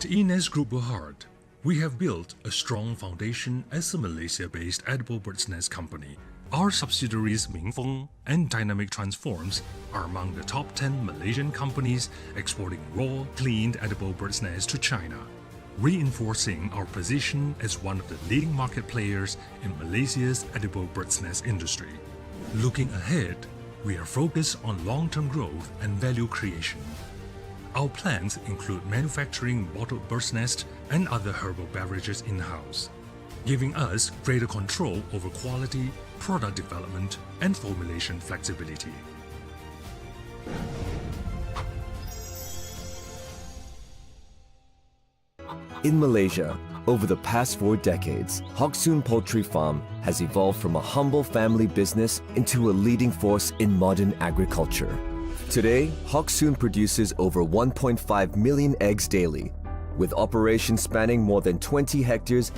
At Ines Group Berhad, we have built a strong foundation as a Malaysia-based edible bird's nest company. Our subsidiaries Mingfeng and Dynamic Transforms are among the top 10 Malaysian companies exporting raw, cleaned edible bird's nests to China, reinforcing our position as one of the leading market players in Malaysia's edible bird's nest industry. Looking ahead, we are focused on long-term growth and value creation. Our plans include manufacturing bottled bird's nest and other herbal beverages in-house, giving us greater control over quality, product development, and formulation flexibility. In Malaysia, over the past 4 decades, Hock Soon Poultry Farm has evolved from a humble family business into a leading force in modern agriculture. Today, Hock Soon produces over 1.5 million eggs daily, with operations spanning more than 20 hectares.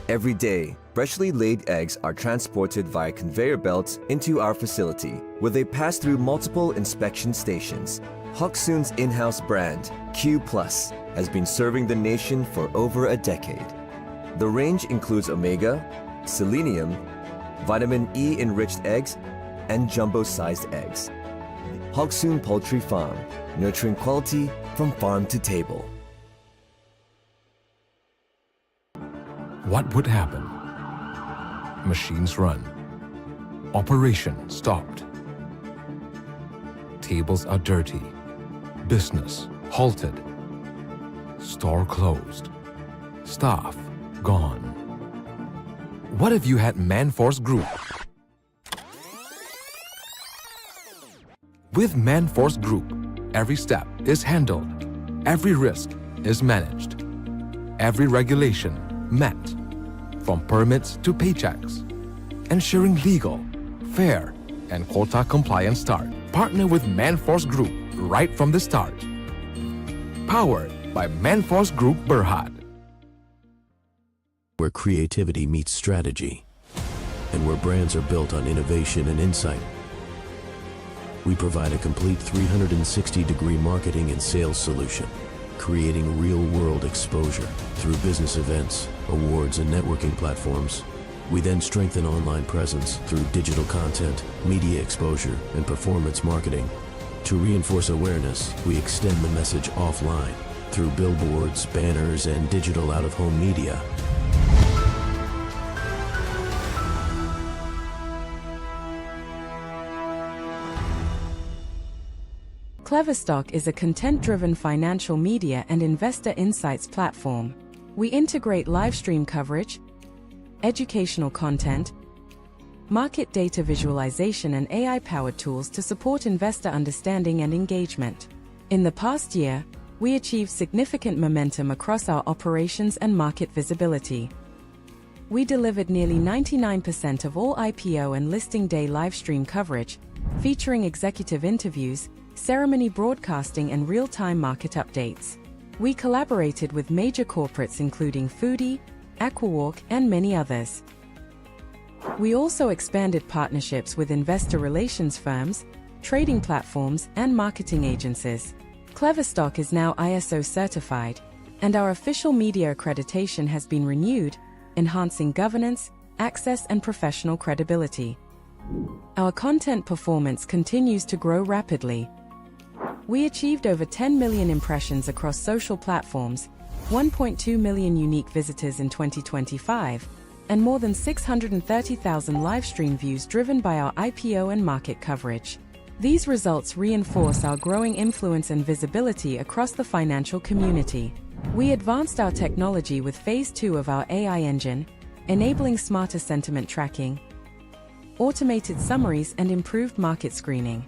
Every day, freshly laid eggs are transported via conveyor belts into our facility, where they pass through multiple inspection stations. Hock Soon's in-house brand, Q+, has been serving the nation for over a decade. The range includes omega, selenium, vitamin E-enriched eggs, and jumbo-sized eggs. Hock Soon Poultry Farm, nurturing quality from farm to table. What would happen? Machines run. Operation stopped. Tables are dirty. Business halted. Store closed. Staff gone. What if you had Manforce Group? With Manforce Group, every step is handled. Every risk is managed. Every regulation met, from permits to paychecks, ensuring legal, fair, and quota-compliant start. Partner with Manforce Group right from the start. Powered by Manforce Group Berhad. Where creativity meets strategy, and where brands are built on innovation and insight. We provide a complete 360-degree marketing and sales solution, creating real-world exposure through business events, awards, and networking platforms. We then strengthen online presence through digital content, media exposure, and performance marketing. To reinforce awareness, we extend the message offline through billboards, banners, and digital out-of-home media. KleverStock is a content-driven financial media and investor insights platform. We integrate live stream coverage, educational content, market data visualization, and AI-powered tools to support investor understanding and engagement. In the past year, we achieved significant momentum across our operations and market visibility. We delivered nearly 99% of all IPO and listing day live stream coverage, featuring executive interviews, ceremony broadcasting, and real-time market updates. We collaborated with major corporates including Foodie, Aquawalk, and many others. We also expanded partnerships with investor relations firms, trading platforms, and marketing agencies. KleverStock is now ISO certified, and our official media accreditation has been renewed, enhancing governance, access, and professional credibility. Our content performance continues to grow rapidly. We achieved over 10 million impressions across social platforms, 1.2 million unique visitors in 2025, and more than 630,000 live stream views driven by our IPO and market coverage. These results reinforce our growing influence and visibility across the financial community. We advanced our technology with Phase 2 of our AI engine, enabling smarter sentiment tracking, automated summaries, and improved market screening.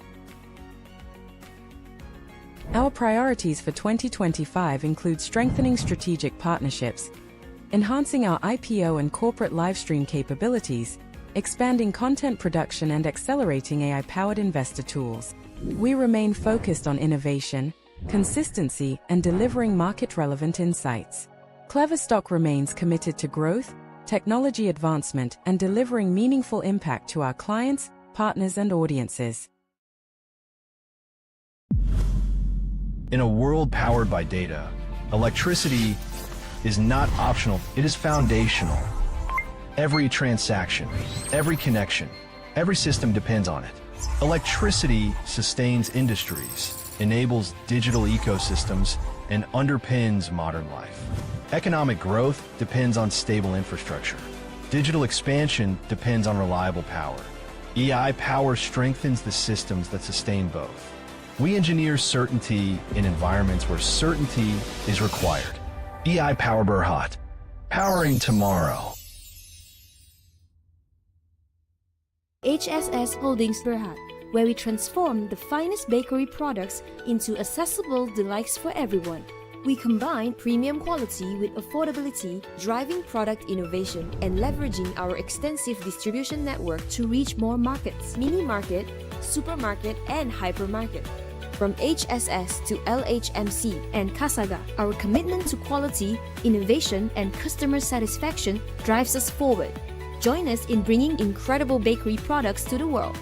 Our priorities for 2025 include strengthening strategic partnerships, enhancing our IPO and corporate livestream capabilities, expanding content production, and accelerating AI-powered investor tools. We remain focused on innovation, consistency, and delivering market-relevant insights. KleverStock remains committed to growth, technology advancement, and delivering meaningful impact to our clients, partners, and audiences. In a world powered by data, Electricity is not optional, it is foundational. Every transaction, every connection, every system depends on it. Electricity sustains industries, enables digital ecosystems, and underpins modern life. Economic growth depends on stable infrastructure. Digital expansion depends on reliable power. EI power strengthens the systems that sustain both. We engineer certainty in environments where certainty is required. EI Power Berhad, powering tomorrow. HSS Holdings Berhad, where we transform the finest bakery products into accessible delights for everyone. We combine premium quality with affordability, driving product innovation and leveraging our extensive distribution network to reach more markets, mini market, supermarket, and hypermarket. From HSS to LHMC and Kasaga, our commitment to quality, innovation, and customer satisfaction drives us forward. Join us in bringing incredible bakery products to the world.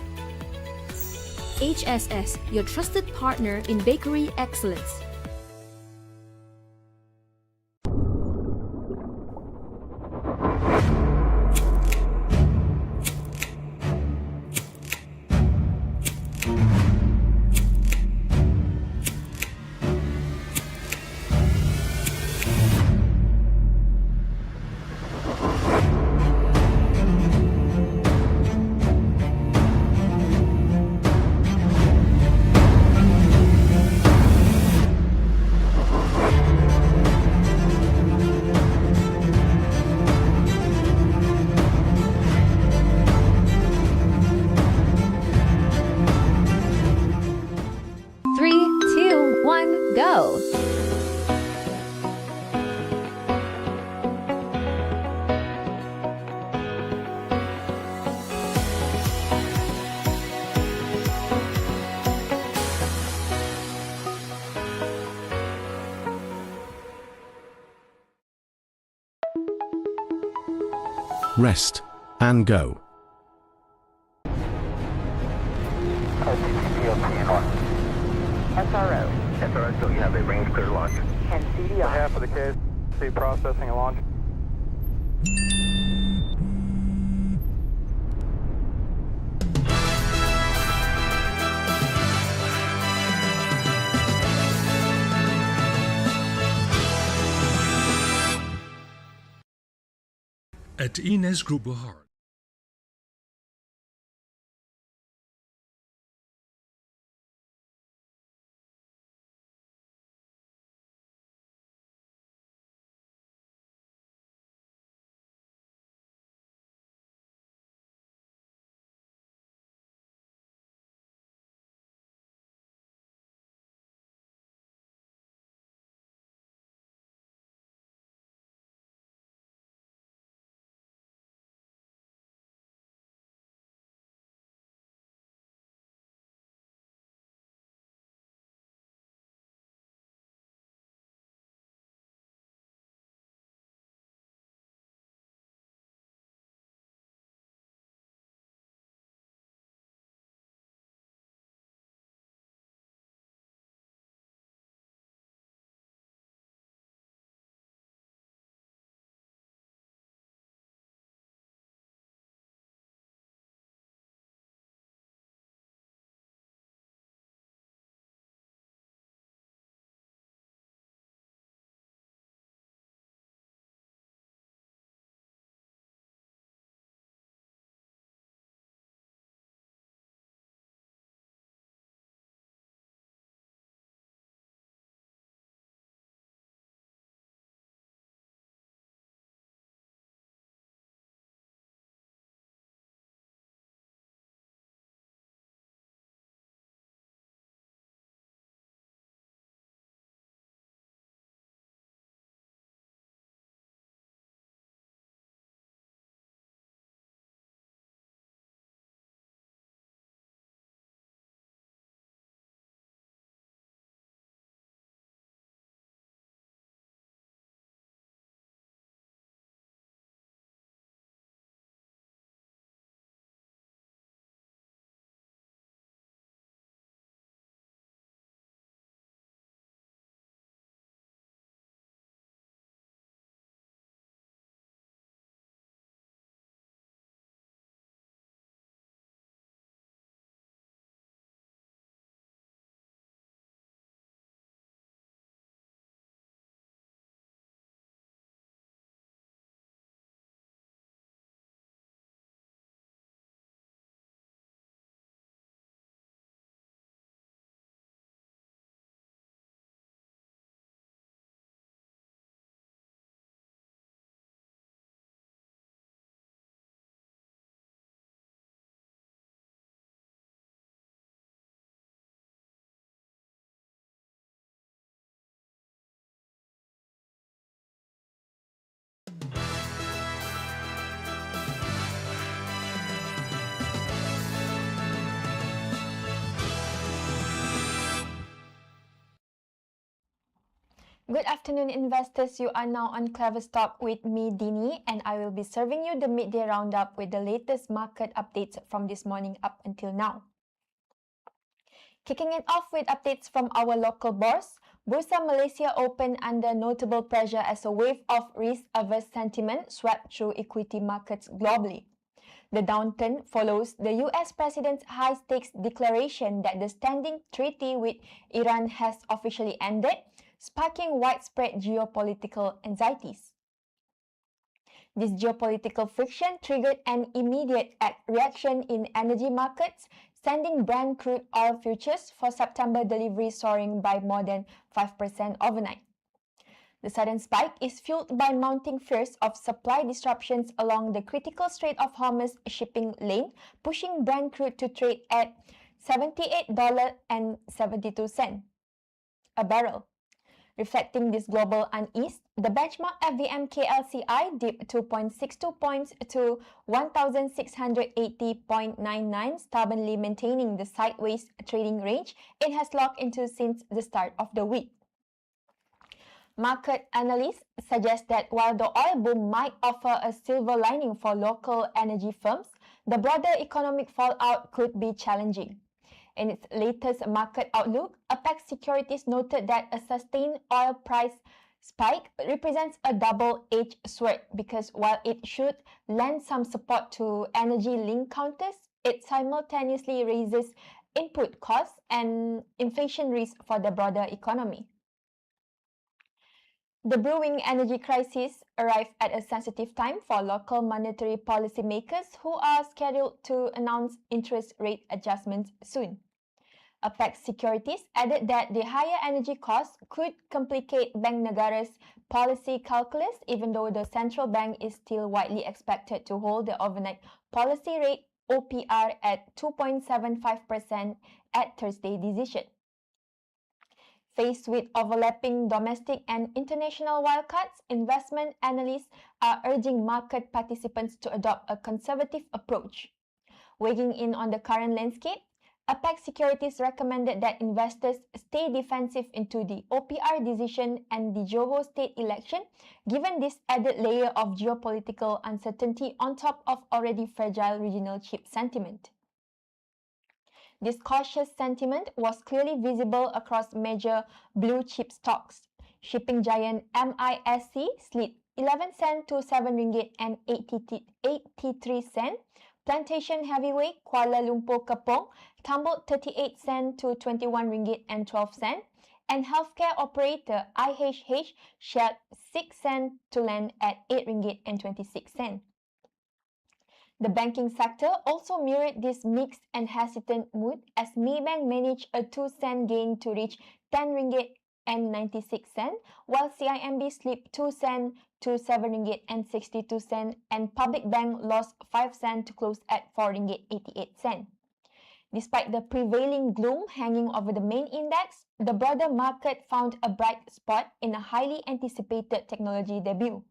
HSS, your trusted partner in bakery excellence. Go! Rest and go. SRO. SRO, so you have a range clear launch. And CDI. Half of the KC processing a launch. At Ines Group Berhad, Good afternoon, investors. You are now on KleverStock with me, Dini, and I will be serving you the midday roundup with the latest market updates from this morning up until now. Kicking it off with updates from our local bourse, Bursa Malaysia opened under notable pressure as a wave of risk-averse sentiment swept through equity markets globally. The downturn follows the US President's high-stakes declaration that the standing treaty with Iran has officially ended, sparking widespread geopolitical anxieties. This geopolitical friction triggered an immediate reaction in energy markets, sending Brent crude oil futures for September delivery soaring by more than 5% overnight. The sudden spike is fueled by mounting fears of supply disruptions along the critical Strait of Hormuz shipping lane, pushing Brent crude to trade at $78.72 a barrel. Reflecting this global unease, the benchmark FVM KLCI dipped 2.62 points to 1,680.99, stubbornly maintaining the sideways trading range it has locked into since the start of the week. Market analysts suggest that while the oil boom might offer a silver lining for local energy firms, the broader economic fallout could be challenging. In its latest market outlook, Apex Securities noted that a sustained oil price spike represents a double-edged sword because while it should lend some support to energy-linked counters, it simultaneously raises input costs and inflation risk for the broader economy. The brewing energy crisis arrived at a sensitive time for local monetary policymakers who are scheduled to announce interest rate adjustments soon. Apex Securities added that the higher energy costs could complicate Bank Negara's policy calculus, even though the central bank is still widely expected to hold the overnight policy rate OPR at 2.75% at Thursday's decision. Faced with overlapping domestic and international wildcards, investment analysts are urging market participants to adopt a conservative approach. Weighing in on the current landscape, Apex Securities recommended that investors stay defensive into the OPR decision and the Johor state election, given this added layer of geopolitical uncertainty on top of already fragile regional chip sentiment. This cautious sentiment was clearly visible across major blue chip stocks. Shipping giant MISC slid 11 cents to 7 ringgit and 83 cents. Plantation heavyweight Kuala Lumpur Kepong tumbled 38 cents to 21 ringgit and 12 cents. And healthcare operator IHH shed 6 cents to land at 8 ringgit and 26 cents. The banking sector also mirrored this mixed and hesitant mood as Maybank managed a 2-cent gain to reach 10 ringgit and 96 cents, while CIMB slipped 2 cents to 7 ringgit and 62 cents, and Public Bank lost 5 cents to close at 4 ringgit 88 cents. Despite the prevailing gloom hanging over the main index, the broader market found a bright spot in a highly anticipated technology debut.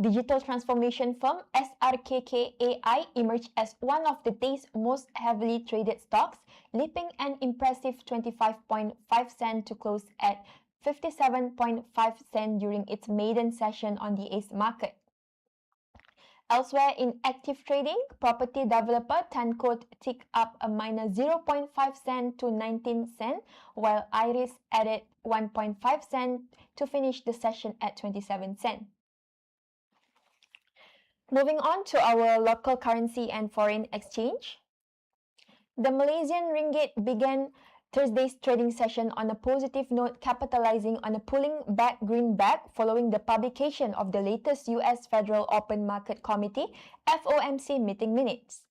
Digital transformation firm SRKK.AI emerged as one of the day's most heavily traded stocks, leaping an impressive 25.5 cents to close at 57.5 cents during its maiden session on the ACE market. Elsewhere in active trading, property developer Tanco ticked up a minor 0.5 cents to 19 cents, while Iris added 1.5 cents to finish the session at 27 cents. Moving on to our local currency and foreign exchange. The Malaysian ringgit began Thursday's trading session on a positive note, capitalizing on a pulling back greenback following the publication of the latest US Federal Open Market Committee FOMC meeting minutes.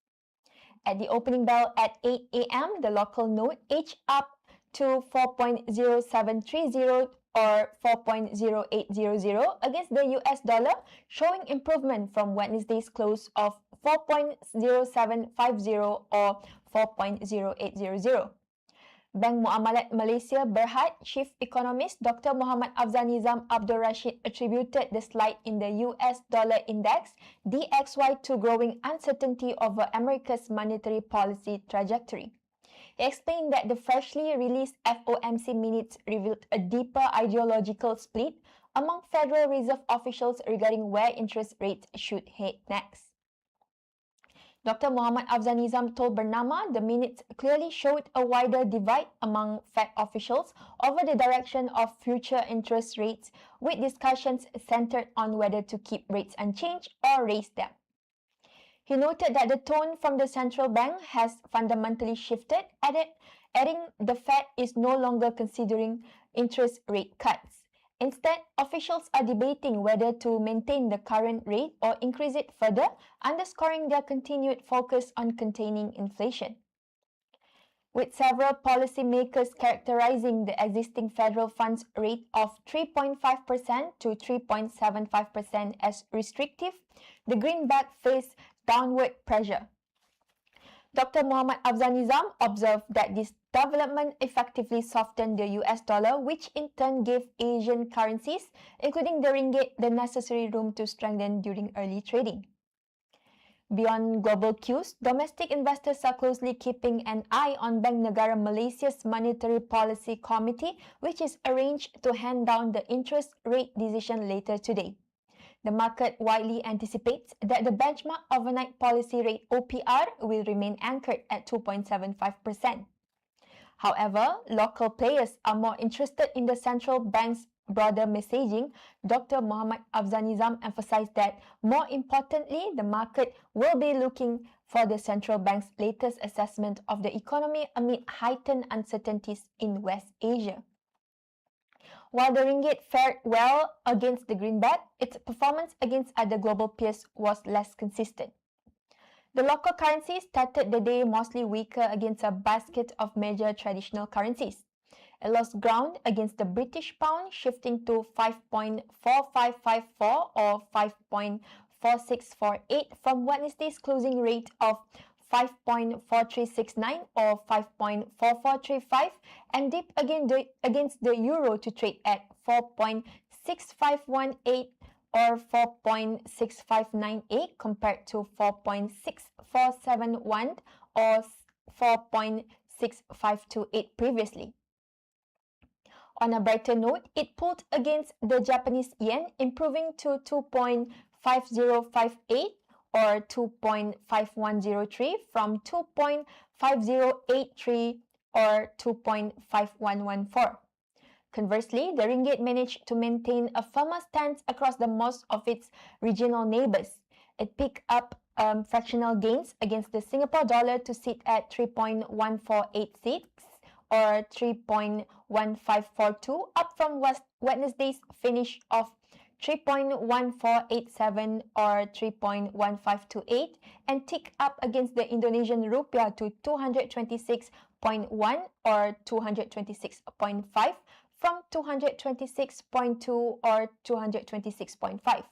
At the opening bell at 8 a.m., the local note edged up to 4.0730 or 4.0800 against the US dollar, showing improvement from Wednesday's close of 4.0750 or 4.0800. Bank Muamalat Malaysia Berhad Chief Economist Dr. Muhammad Afzal Nizam Abdul Rashid attributed the slide in the US dollar index DXY to growing uncertainty over America's monetary policy trajectory. He explained that the freshly released FOMC minutes revealed a deeper ideological split among Federal Reserve officials regarding where interest rates should head next. Dr. Muhammad Afzal Nizam told Bernama the minutes clearly showed a wider divide among Fed officials over the direction of future interest rates, with discussions centered on whether to keep rates unchanged or raise them. He noted that the tone from the central bank has fundamentally shifted, adding the Fed is no longer considering interest rate cuts. Instead, officials are debating whether to maintain the current rate or increase it further, underscoring their continued focus on containing inflation. With several policymakers characterizing the existing federal funds rate of 3.5% to 3.75% as restrictive, the greenback faced downward pressure. Dr. Muhammad Afzal Nizam observed that this development effectively softened the US dollar, which in turn gave Asian currencies, including the ringgit, the necessary room to strengthen during early trading. Beyond global cues, domestic investors are closely keeping an eye on Bank Negara Malaysia's Monetary Policy Committee, which is arranged to hand down the interest rate decision later today. The market widely anticipates that the benchmark overnight policy rate OPR will remain anchored at 2.75%. However, local players are more interested in the central bank's broader messaging. Dr. Muhammad Afzal Nizam emphasized that, more importantly, the market will be looking for the central bank's latest assessment of the economy amid heightened uncertainties in West Asia. While the ringgit fared well against the greenback, its performance against other global peers was less consistent. The local currency started the day mostly weaker against a basket of major traditional currencies. It lost ground against the British pound, shifting to 5.4554 or 5.4648 from Wednesday's closing rate of 5.4369 or 5.4435, and dipped against the euro to trade at 4.6518 or 4.6598 compared to 4.6471 or 4.6528 previously. On a brighter note, it pulled against the Japanese yen, improving to 2.5058 or 2.5103 from 2.5083 or 2.5114. Conversely, the ringgit managed to maintain a firmer stance across the most of its regional neighbors. It picked up fractional gains against the Singapore dollar to sit at 3.1486 or 3.1542, up from Wednesday's finish of 3.1487 or 3.1528, and ticked up against the Indonesian rupiah to 226.1 or 226.5 from 226.2 or 226.5.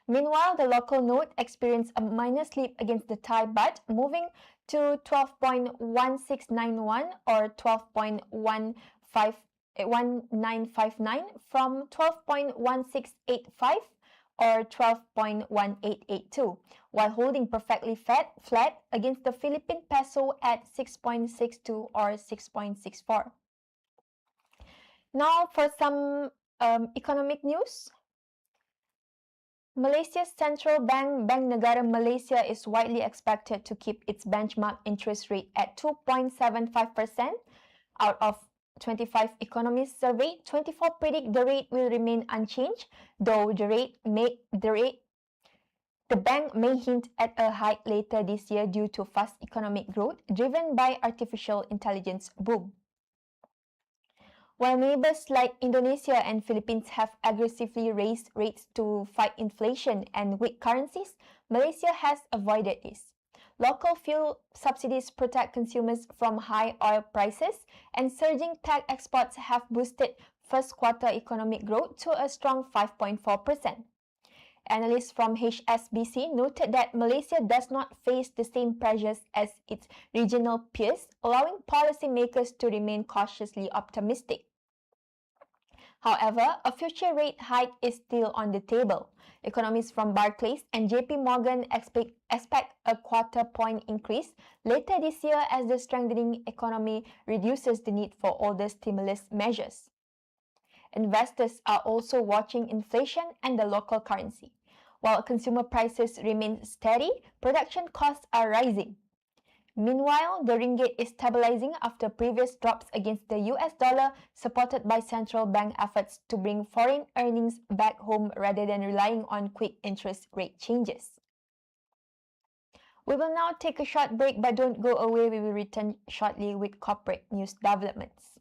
Meanwhile, the local note experienced a minor slip against the Thai baht, moving to 12.1691 or 12.1959 from 12.1685 or 12.1882, while holding perfectly flat against the Philippine peso at 6.62 or 6.64. Now for some economic news. Malaysia's central bank, Bank Negara Malaysia, is widely expected to keep its benchmark interest rate at 2.75%. Out of 25 economists surveyed, 24 predict the rate will remain unchanged, though the bank may hint at a hike later this year due to fast economic growth driven by artificial intelligence boom. While neighbors like Indonesia and Philippines have aggressively raised rates to fight inflation and weak currencies, Malaysia has avoided this. Local fuel subsidies protect consumers from high oil prices, and surging tech exports have boosted first quarter economic growth to a strong 5.4%. Analysts from HSBC noted that Malaysia does not face the same pressures as its regional peers, allowing policymakers to remain cautiously optimistic. However, a future rate hike is still on the table. Economists from Barclays and JP Morgan expect a quarter point increase later this year as the strengthening economy reduces the need for older stimulus measures. Investors are also watching inflation and the local currency. While consumer prices remain steady, production costs are rising. Meanwhile, the ringgit is stabilizing after previous drops against the US dollar, supported by central bank efforts to bring foreign earnings back home rather than relying on quick interest rate changes. We will now take a short break, but don't go away. We will return shortly with corporate news developments.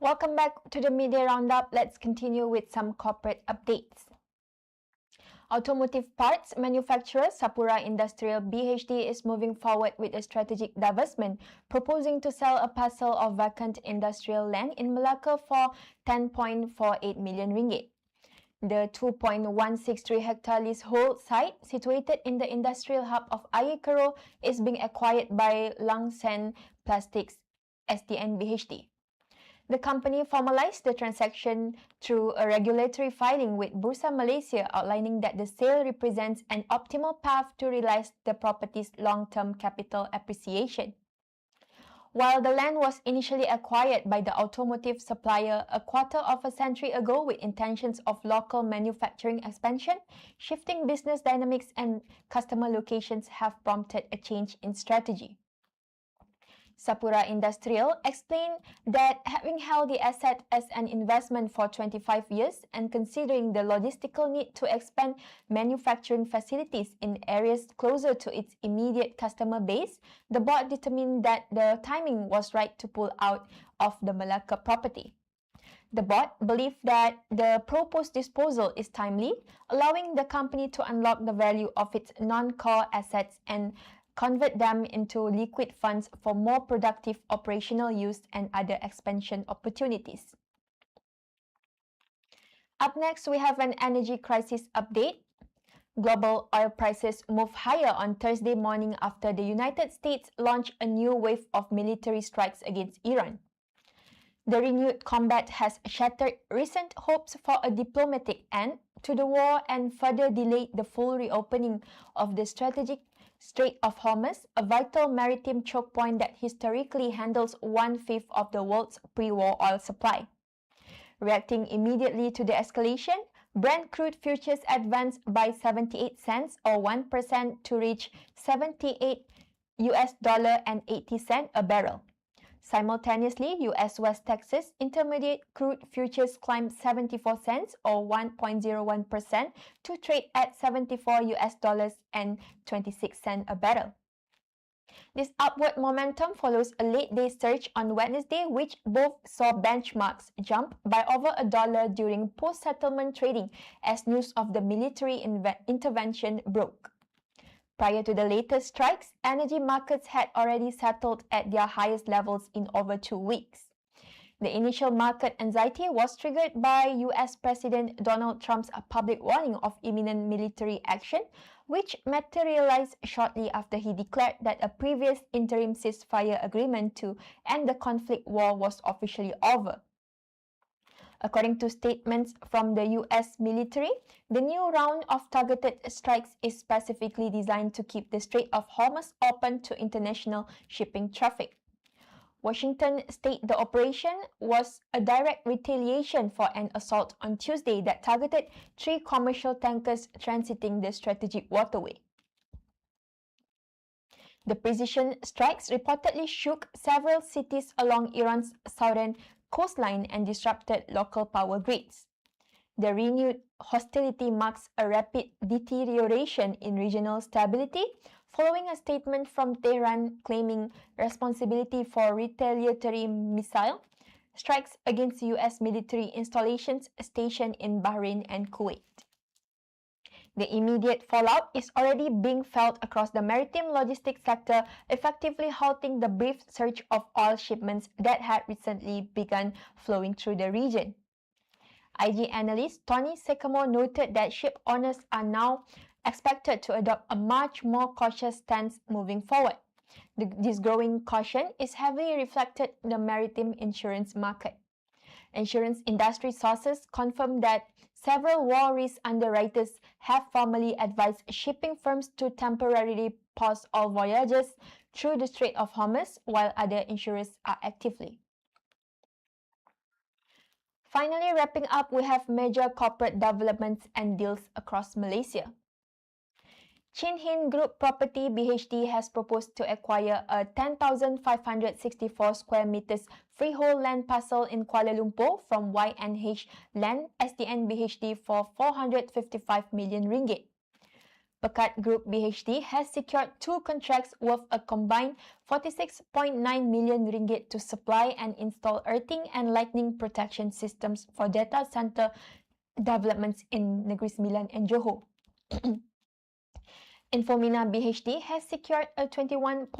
Welcome back to the Midday Roundup. Let's continue with some corporate updates. Automotive parts manufacturer Sapura Industrial BHD is moving forward with a strategic divestment, proposing to sell a parcel of vacant industrial land in Malacca for 10.48 million ringgit. The 2.163 hectare leasehold site, situated in the industrial hub of Ayer Keroh, is being acquired by Langsan Plastics SDN BHD. The company formalized the transaction through a regulatory filing with Bursa Malaysia, outlining that the sale represents an optimal path to realize the property's long-term capital appreciation. While the land was initially acquired by the automotive supplier a quarter of a century ago with intentions of local manufacturing expansion, shifting business dynamics and customer locations have prompted a change in strategy. Sapura Industrial explained that having held the asset as an investment for 25 years and considering the logistical need to expand manufacturing facilities in areas closer to its immediate customer base, the board determined that the timing was right to pull out of the Malacca property. The board believed that the proposed disposal is timely, allowing the company to unlock the value of its non-core assets and convert them into liquid funds for more productive operational use and other expansion opportunities. Up next, we have an energy crisis update. Global oil prices moved higher on Thursday morning after the United States launched a new wave of military strikes against Iran. The renewed combat has shattered recent hopes for a diplomatic end to the war and further delayed the full reopening of the strategic Strait of Hormuz, a vital maritime choke point that historically handles 1/5 of the world's pre-war oil supply. Reacting immediately to the escalation, Brent crude futures advanced by 78 cents or 1% to reach $78.80 a barrel. Simultaneously, U.S. West Texas Intermediate crude futures climbed 74 cents or 1.01% to trade at $74.26 a barrel. This upward momentum follows a late-day surge on Wednesday, which both saw benchmarks jump by over $1 during post-settlement trading as news of the military intervention broke. Prior to the latest strikes, energy markets had already settled at their highest levels in over 2 weeks. The initial market anxiety was triggered by US President Donald Trump's public warning of imminent military action, which materialized shortly after he declared that a previous interim ceasefire agreement to end the conflict war was officially over. According to statements from the US military, the new round of targeted strikes is specifically designed to keep the Strait of Hormuz open to international shipping traffic. Washington stated the operation was a direct retaliation for an assault on Tuesday that targeted 3 commercial tankers transiting the strategic waterway. The precision strikes reportedly shook several cities along Iran's southern coastline and disrupted local power grids. The renewed hostility marks a rapid deterioration in regional stability, following a statement from Tehran claiming responsibility for retaliatory missile strikes against US military installations stationed in Bahrain and Kuwait. The immediate fallout is already being felt across the maritime logistics sector, effectively halting the brief surge of oil shipments that had recently begun flowing through the region. IG analyst Tony Sycamore noted that ship owners are now expected to adopt a much more cautious stance moving forward. This growing caution is heavily reflected in the maritime insurance market. Insurance industry sources confirm that several war risk underwriters have formally advised shipping firms to temporarily pause all voyages through the Strait of Hormuz, while other insurers are actively. Finally, wrapping up, we have major corporate developments and deals across Malaysia. Chin Hin Group Property BHD has proposed to acquire a 10,564 square meters freehold land parcel in Kuala Lumpur from YNH Land SDN BHD for 455 million ringgit. Pekat Group BHD has secured 2 contracts worth a combined 46.9 million ringgit to supply and install earthing and lightning protection systems for data center developments in Negeri Sembilan and Johor. Infomina BHD has secured a 21.1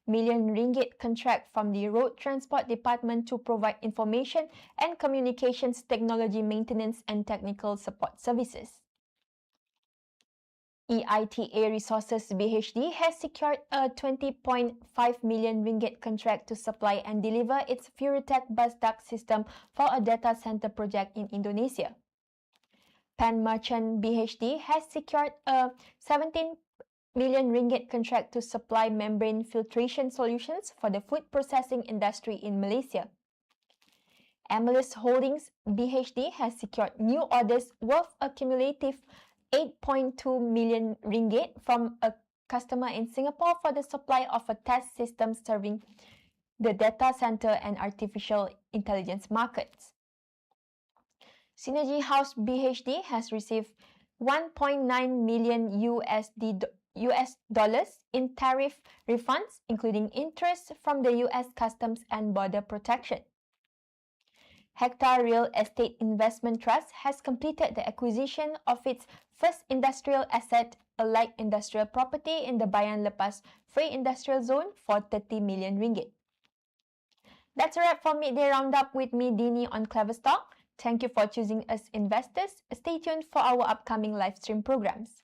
million ringgit contract from the Road Transport Department to provide information and communications technology maintenance and technical support services. EITA Resources BHD has secured a 20.5 million ringgit contract to supply and deliver its Furitech bus duct system for a data center project in Indonesia. Pan Merchant BHD has secured a 17 million ringgit contract to supply membrane filtration solutions for the food processing industry in Malaysia. Amalis Holdings BHD has secured new orders worth a cumulative 8.2 million ringgit from a customer in Singapore for the supply of a test system serving the data center and artificial intelligence markets. Synergy House BHD has received 1.9 million US dollars in tariff refunds, including interest from the US Customs and Border Protection. Hector Real Estate Investment Trust has completed the acquisition of its first industrial asset, a light industrial property in the Bayan Lepas Free Industrial Zone for 30 million ringgit. That's a wrap for Midday Roundup with me, Dini, on KleverStock. Thank you for choosing us investors. Stay tuned for our upcoming live stream programs.